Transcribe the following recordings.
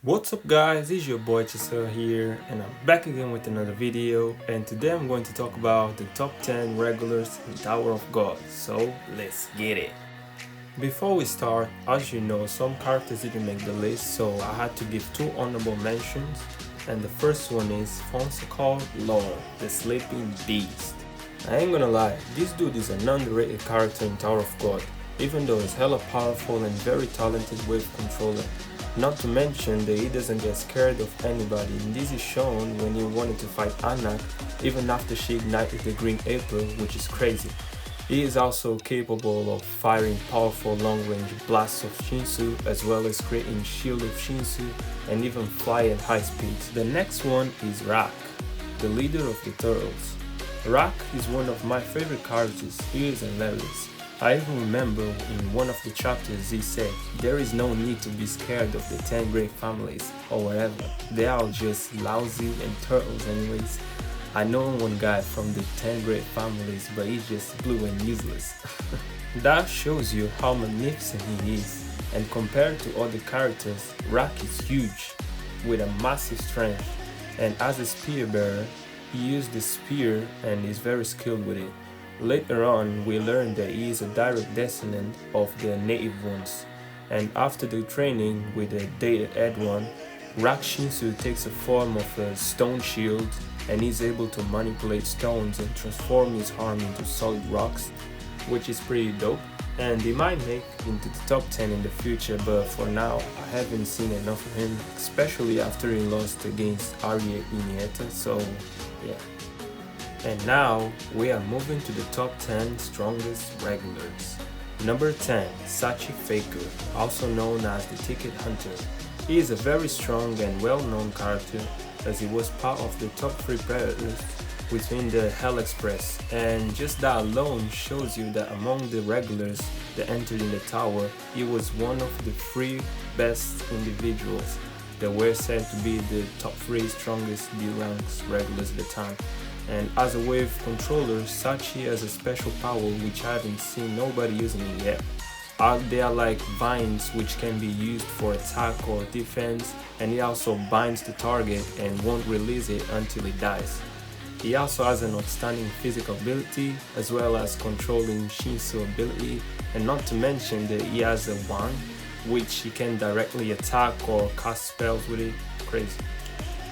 What's up guys, it's your boy Chisel here and I'm back again with another video, and today I'm going to talk about the top 10 regulars in Tower of God, so let's get it. Before we start, as you know, some characters didn't make the list, so I had to give two honorable mentions, and the first one is Fonseca Lore, the Sleeping Beast. I ain't gonna lie, this dude is an underrated character in Tower of God, even though he's hella powerful and very talented wave controller. Not to mention that he doesn't get scared of anybody, and this is shown when he wanted to fight Anak even after she ignited the Green April, which is crazy. He is also capable of firing powerful long-range blasts of Shinsu, as well as creating shield of Shinsu and even fly at high speeds. The next one is Rak, the leader of the turtles. Rak is one of my favorite characters. He is hilarious. I even remember in one of the chapters he said, there is no need to be scared of the 10 great families or whatever. They are just lousy and turtles anyways. I know one guy from the 10 great families, but he's just blue and useless. That shows you how magnificent he is, and compared to other characters, Rak is huge, with a massive strength, and as a spear bearer, he used the spear and is very skilled with it. Later on, we learn that he is a direct descendant of the native ones, and after the training with the dated Ed one, Rak Shinsu takes the form of a stone shield and is able to manipulate stones and transform his arm into solid rocks, which is pretty dope, and he might make into the top 10 in the future, but for now I haven't seen enough of him, especially after he lost against Arya Iniesta, so yeah. And now we are moving to the top 10 strongest regulars. Number 10, Sachi Faker, also known as the Ticket Hunter. He is a very strong and well-known character, as he was part of the top 3 predators within the Hell Express, and just that alone shows you that among the regulars that entered in the tower, he was one of the 3 best individuals that were said to be the top 3 strongest D-ranks regulars at the time. And as a wave controller, Sachi has a special power which I haven't seen nobody using it yet. They are like vines which can be used for attack or defense, and he also binds the target and won't release it until it dies. He also has an outstanding physical ability as well as controlling Shinsu ability, and not to mention that he has a wand which he can directly attack or cast spells with it. Crazy.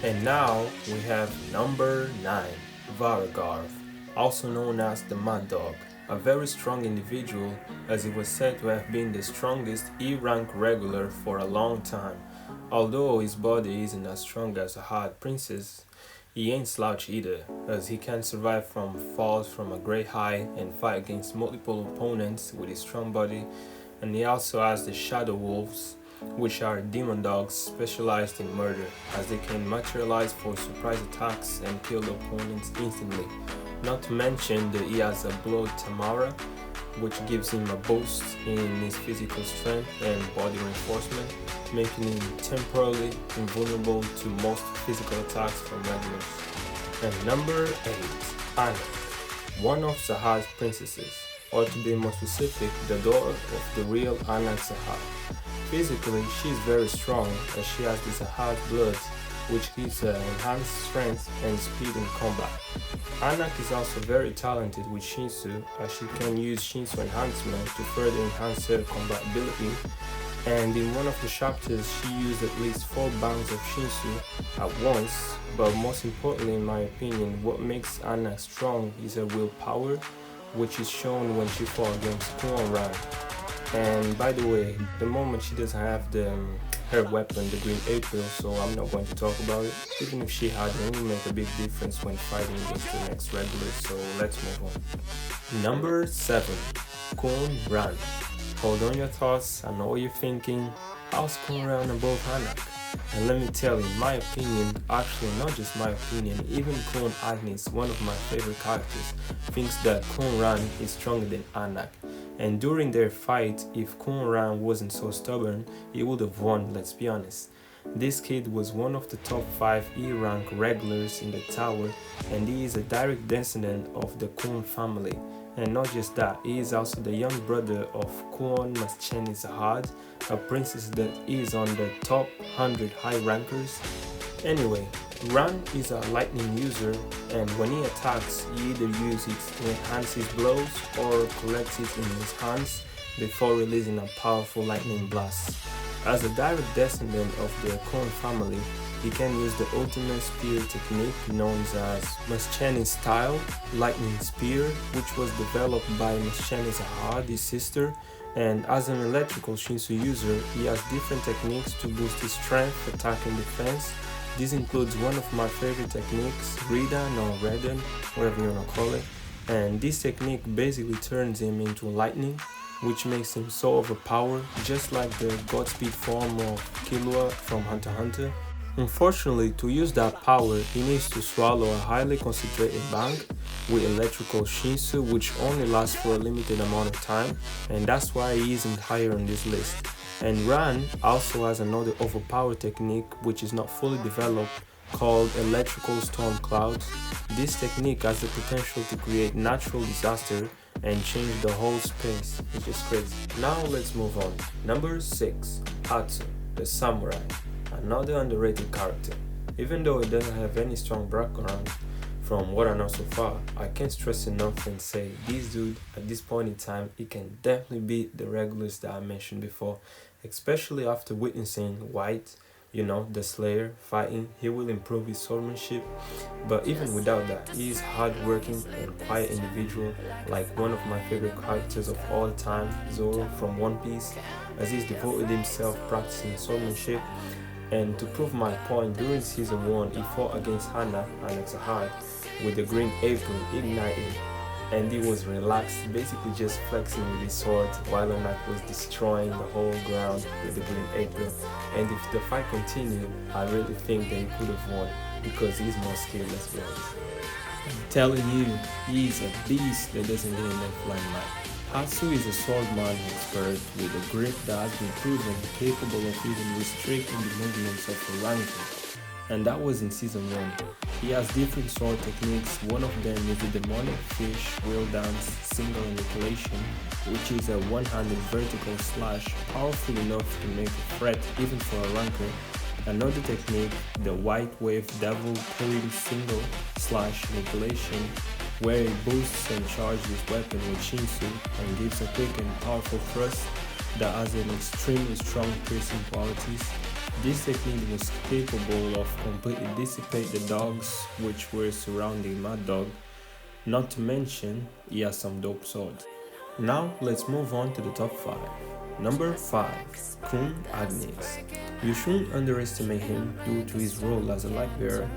And now we have number 9. Varagarth, also known as the Mad Dog, a very strong individual, as he was said to have been the strongest E-rank regular for a long time. Although his body isn't as strong as a hard princess, he ain't slouch either, as he can survive from falls from a great height and fight against multiple opponents with his strong body. And he also has the Shadow Wolves, which are demon dogs specialized in murder, as they can materialize for surprise attacks and kill the opponents instantly. Not to mention that he has a Blood Tamara, which gives him a boost in his physical strength and body reinforcement, making him temporarily invulnerable to most physical attacks from regulars. And number 8, Anna, one of Zahad's princesses, or to be more specific, the daughter of the real Anak Zahad. Physically, she is very strong, as she has the Zahad blood, which gives her enhanced strength and speed in combat. Anak is also very talented with Shinsu, as she can use Shinsu enhancement to further enhance her combat ability, and in one of the chapters she used at least 4 bounds of Shinsu at once. But most importantly, in my opinion, what makes Anak strong is her willpower, which is shown when she fought against Khun Ran. And by the way, the moment she doesn't have her weapon, the Green April, so I'm not going to talk about it. Even if she had it, will make a big difference when fighting against the next regular, so let's move on. Number 7, Khun Ran. Hold on your thoughts, I know what you're thinking. How's Khun Ran above Anak? And let me tell you, my opinion, actually not just my opinion, even Khun Agnes, one of my favorite characters, thinks that Khun Ran is stronger than Anak. And during their fight, if Khun Ran wasn't so stubborn, he would have won, let's be honest. This kid was one of the top 5 E-rank regulars in the tower, and he is a direct descendant of the Khun family. And not just that, he is also the young brother of Khun Jahad, a princess that is on the top 100 high rankers. Anyway, Ran is a lightning user, and when he attacks, he either uses it to enhance his blows or collects it in his hands before releasing a powerful lightning blast. As a direct descendant of the Khun family, he can use the ultimate spear technique known as Mascheni's style, lightning spear, which was developed by Mascheni Jahad, his sister, and as an electrical Shinsu user, he has different techniques to boost his strength, attack and defense. This includes one of my favorite techniques, Redan or Redan, whatever you want to call it, and this technique basically turns him into lightning, which makes him so overpowered, just like the Godspeed form of Killua from Hunter x Hunter. Unfortunately, to use that power, he needs to swallow a highly concentrated bang with electrical Shinsu, which only lasts for a limited amount of time, and that's why he isn't higher on this list. And Ran also has another overpowered technique which is not fully developed called electrical storm clouds. This technique has the potential to create natural disaster and change the whole space, which is crazy. Now let's move on. Number 6. Hatsu, the samurai. Another underrated character. Even though it doesn't have any strong background, from what I know so far, I can't stress enough and say this dude at this point in time, he can definitely beat the regulars that I mentioned before, especially after witnessing White, the Slayer, fighting. He will improve his swordsmanship, but even without that, he is hardworking and quiet individual, like one of my favorite characters of all time, Zoro from One Piece, as he's devoted himself practicing swordsmanship. And to prove my point, during season 1, he fought against Hana and Jahad with the green apron igniting, and he was relaxed, basically just flexing with his sword while Anak was destroying the whole ground with the green apron. And if the fight continued, I really think they could have won because he's more skilled, let's be honest. I'm telling you, he's a beast that doesn't get enough limelight. Hatsu is a swordman expert with a grip that has been proven capable of even restricting the movements of a ranker, and that was in season 1. He has different sword techniques. One of them is the demonic fish wheel dance single manipulation, which is a one-handed vertical slash powerful enough to make a threat even for a ranker. Another technique, the white wave devil pulling single slash manipulation, where it boosts and charges his weapon with Shinsu and gives a quick and powerful thrust that has an extremely strong piercing qualities. This technique was capable of completely dissipate the dogs which were surrounding Mad Dog. Not to mention, he has some dope swords. Now let's move on to the top 5. Number 5. Khun A.A. You shouldn't underestimate him due to his role as a light bearer,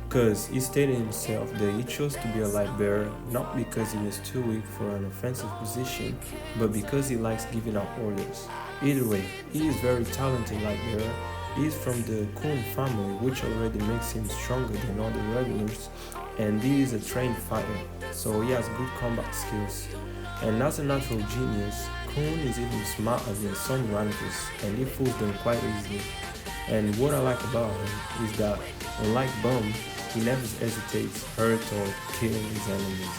because he stated himself that he chose to be a light bearer not because he was too weak for an offensive position, but because he likes giving out orders. Either way, he is very talented light bearer. He is from the Khun family, which already makes him stronger than all the regulars, and he is a trained fighter, so he has good combat skills. And as a natural genius, Khun is even smarter than some rankers, and he fools them quite easily. And what I like about him is that, unlike Bum, he never hesitates, hurt or kill his enemies.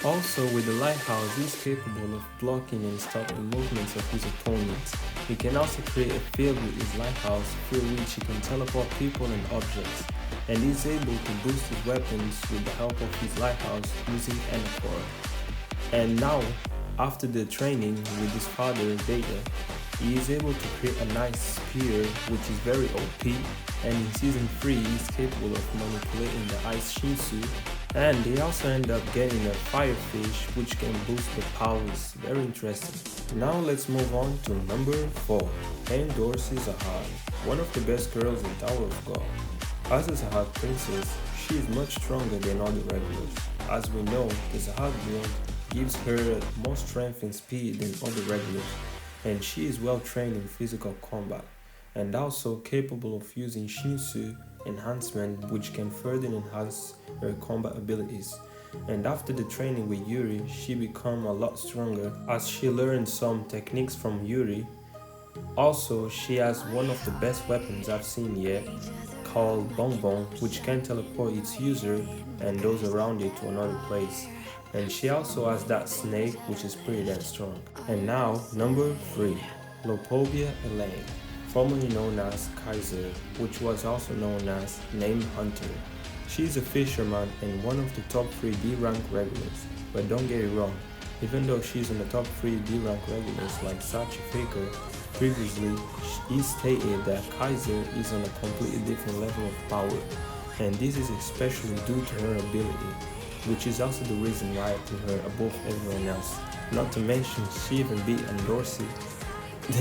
Also, with the lighthouse, he is capable of blocking and stopping the movements of his opponents. He can also create a field with his lighthouse, through which he can teleport people and objects, and he is able to boost his weapons with the help of his lighthouse using Anacore. And now, after the training with his father, Data, he is able to create a nice spear which is very OP, and in season 3 he is capable of manipulating the ice Shinsu, and they also end up getting a firefish which can boost the powers. Very interesting. Now let's move on to number 4. Androssi Jahad, one of the best girls in Tower of God. As a Jahad princess, she is much stronger than all the regulars. As we know, the Jahad build gives her more strength and speed than other regulars, and she is well trained in physical combat, and also capable of using Shinsu enhancement, which can further enhance her combat abilities. And after the training with Yuri, she became a lot stronger as she learned some techniques from Yuri. Also, she has one of the best weapons I've seen yet, called Bonbon, which can teleport its user and those around it to another place. And she also has that snake, which is pretty damn strong. And now, number 3, Lopobia Elaine, formerly known as Kaiser, which was also known as Name Hunter. She's a fisherman and one of the top 3 D-rank regulars. But don't get it wrong, even though she's in the top 3 D-rank regulars like Sachi Faker, previously he stated that Kaiser is on a completely different level of power, and this is especially due to her ability, which is also the reason why I put her above everyone else. Not to mention she even beat Androssi.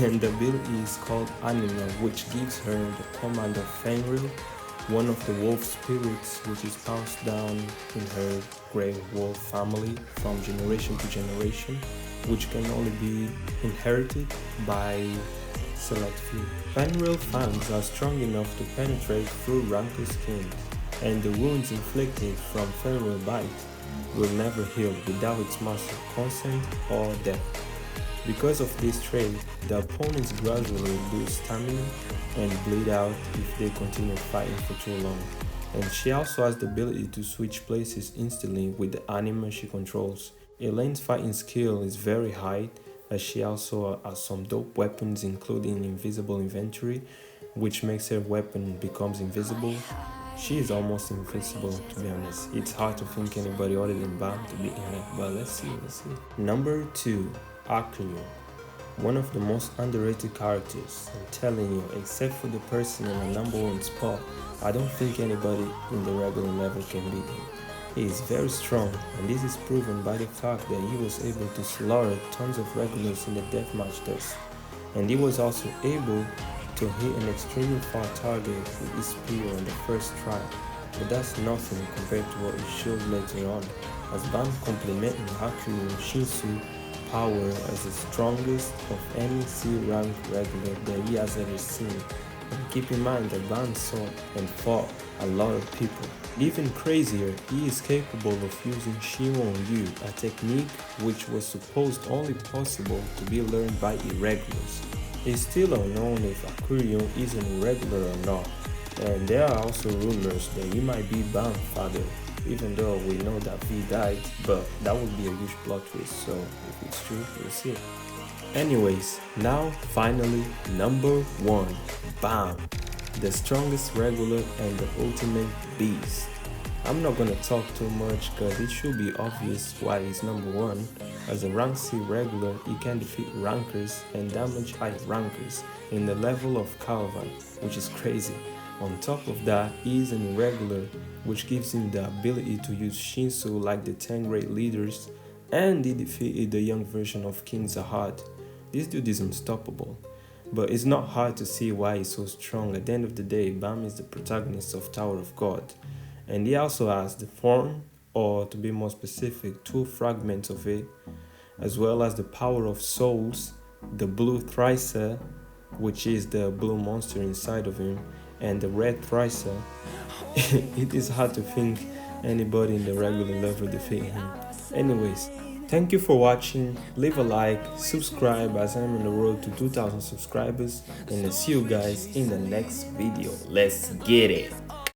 Then the ability is called Anima, which gives her the command of Fenrir, one of the wolf spirits which is passed down in her grey wolf family from generation to generation, which can only be inherited by select few. Fenrir fangs are strong enough to penetrate through rancor skin, and the wounds inflicted from Fenrir bite will never heal without its master's consent or death. Because of this trait, the opponents gradually lose stamina and bleed out if they continue fighting for too long. And she also has the ability to switch places instantly with the anima she controls. Elaine's fighting skill is very high, as she also has some dope weapons including invisible inventory, which makes her weapon becomes invisible. She is almost invisible, to be honest. It's hard to think anybody other than Bam to beat her, but let's see. Number 2, Akuyo. One of the most underrated characters. I'm telling you, except for the person in the number 1 spot, I don't think anybody in the regular level can beat him. He is very strong, and this is proven by the fact that he was able to slaughter tons of regulars in the deathmatch test. And he was also able to hit an extremely far target with his spear on the first try, but that's nothing compared to what he showed later on, as Bam complimenting Hakuyo Shinsu power as the strongest of any C-rank regular that he has ever seen. And keep in mind that Bam saw and fought a lot of people. Even crazier, he is capable of using Shimon Yu, a technique which was supposed only possible to be learned by irregulars. It's still unknown if Akuyo is an irregular or not, and there are also rumors that he might be Bam's father, even though we know that V died, but that would be a huge plot twist, so if it's true, we'll see. Anyways, now finally number 1, Bam, the strongest regular and the ultimate beast. I'm not gonna talk too much cause it should be obvious why he's number 1. As a rank C regular, he can defeat rankers and damage high rankers in the level of Calvin, which is crazy. On top of that, he is an irregular, which gives him the ability to use Shinsu like the 10 great leaders, and he defeated the young version of King Jahad. This dude is unstoppable. But it's not hard to see why he's so strong. At the end of the day, Bam is the protagonist of Tower of God. And he also has the form, or to be more specific, 2 fragments of it, as well as the power of souls, the blue Thricer, which is the blue monster inside of him, and the red Thricer. It is hard to think anybody in the regular level defeat him. Anyways, thank you for watching. Leave a like, subscribe as I'm on the road to 2,000 subscribers, and I'll see you guys in the next video. Let's get it!